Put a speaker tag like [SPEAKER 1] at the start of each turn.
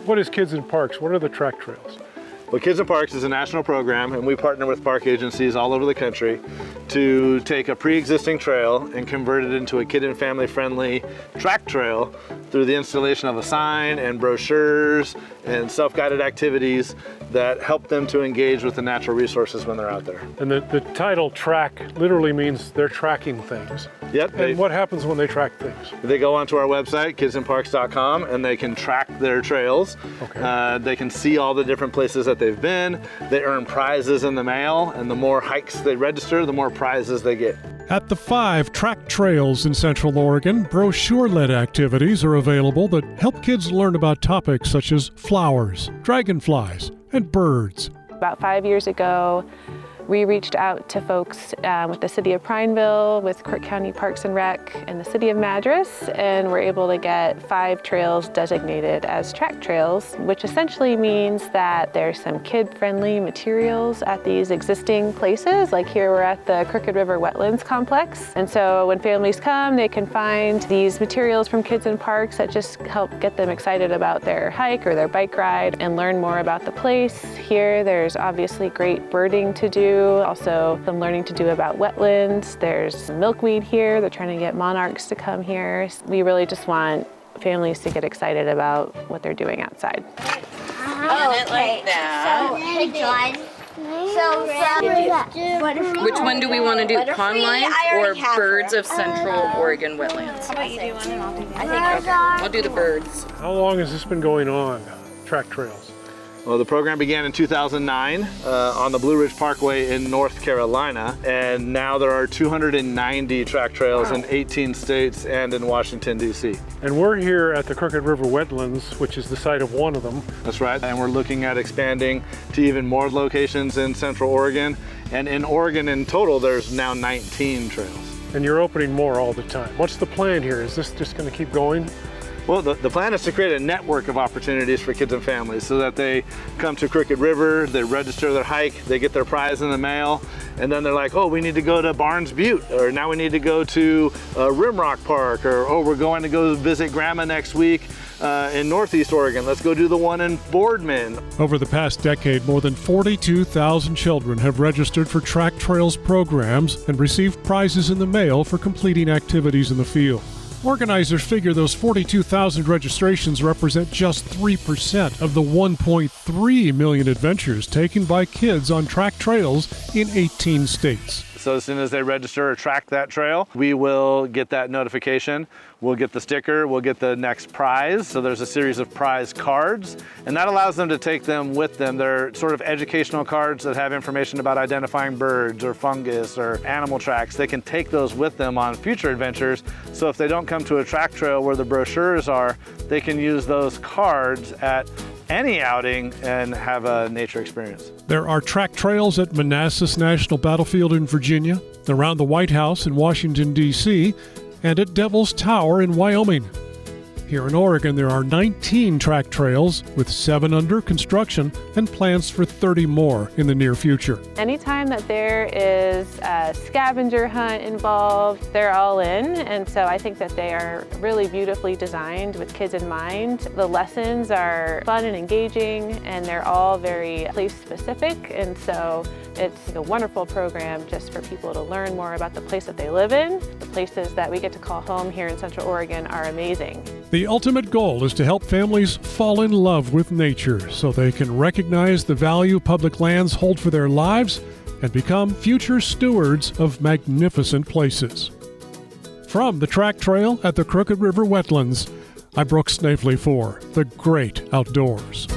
[SPEAKER 1] What is Kids in Parks? What are the track trails?
[SPEAKER 2] Well, Kids in Parks is a national program, and we partner with park agencies all over the country to take a pre-existing trail and convert it into a kid and family friendly track trail through the installation of a sign and brochures and self-guided activities that help them to engage with the natural resources when they're out there.
[SPEAKER 1] And the title track literally means they're tracking things.
[SPEAKER 2] Yep.
[SPEAKER 1] And what happens when they track things?
[SPEAKER 2] They go onto our website, kidsinparks.com, and they can track their trails.
[SPEAKER 1] Okay.
[SPEAKER 2] They can see all the different places that they've been. They earn prizes in the mail, and the more hikes they register, the more prizes they get.
[SPEAKER 3] At the 5 track trails in Central Oregon, brochure-led activities are available that help kids learn about topics such as flowers, dragonflies, and birds.
[SPEAKER 4] About 5 years ago, we reached out to folks with the City of Prineville, with Crook County Parks and Rec, and the City of Madras, and we're able to get 5 trails designated as track trails, which essentially means that there's some kid-friendly materials at these existing places. Like here we're at the Crooked River Wetlands Complex, and so when families come, they can find these materials from Kids in Parks that just help get them excited about their hike or their bike ride and learn more about the place. Here there's obviously great birding to do, also some learning to do about wetlands. There's milkweed here. They're trying to get monarchs to come here. We really just want families to get excited about what they're doing outside.
[SPEAKER 5] Oh, okay. Like that. So, hey John.
[SPEAKER 6] Which one do we want to do? Pond lions or birds of Central Oregon wetlands?
[SPEAKER 5] How about you do one and I'll do one?
[SPEAKER 6] I think okay. I'll do the birds.
[SPEAKER 1] How long has this been going on, track trails?
[SPEAKER 2] Well, the program began in 2009 on the Blue Ridge Parkway in North Carolina, and now there are 290 track trails in 18 states and in Washington, D.C.
[SPEAKER 1] And we're here at the Crooked River Wetlands, which is the site of one of them.
[SPEAKER 2] That's right, and we're looking at expanding to even more locations in Central Oregon. And in Oregon in total, there's now 19 trails.
[SPEAKER 1] And you're opening more all the time. What's the plan here? Is this just going to keep going?
[SPEAKER 2] Well, the plan is to create a network of opportunities for kids and families so that they come to Crooked River, they register their hike, they get their prize in the mail, and then they're like, oh, we need to go to Barnes Butte, or now we need to go to Rimrock Park, or oh, we're going to go visit Grandma next week in Northeast Oregon. Let's go do the one in Boardman.
[SPEAKER 3] Over the past decade, more than 42,000 children have registered for track trails programs and received prizes in the mail for completing activities in the field. Organizers figure those 42,000 registrations represent just 3% of the 1.3 million adventures taken by kids on track trails in 18 states.
[SPEAKER 2] So as soon as they register or track that trail, we will get that notification. We'll get the sticker, we'll get the next prize. So there's a series of prize cards, and that allows them to take them with them. They're sort of educational cards that have information about identifying birds or fungus or animal tracks. They can take those with them on future adventures. So if they don't come to a track trail where the brochures are, they can use those cards at any outing and have a nature experience.
[SPEAKER 3] There are track trails at Manassas National Battlefield in Virginia, around the White House in Washington, D.C., and at Devil's Tower in Wyoming. Here in Oregon, there are 19 track trails, with 7 under construction and plans for 30 more in the near future.
[SPEAKER 4] Anytime that there is a scavenger hunt involved, they're all in, and so I think that they are really beautifully designed with kids in mind. The lessons are fun and engaging, and they're all very place-specific, and so it's a wonderful program just for people to learn more about the place that they live in. The places that we get to call home here in Central Oregon are amazing.
[SPEAKER 3] The ultimate goal is to help families fall in love with nature so they can recognize the value public lands hold for their lives and become future stewards of magnificent places. From the track trail at the Crooked River Wetlands, I'm Brooks Snavely for The Great Outdoors.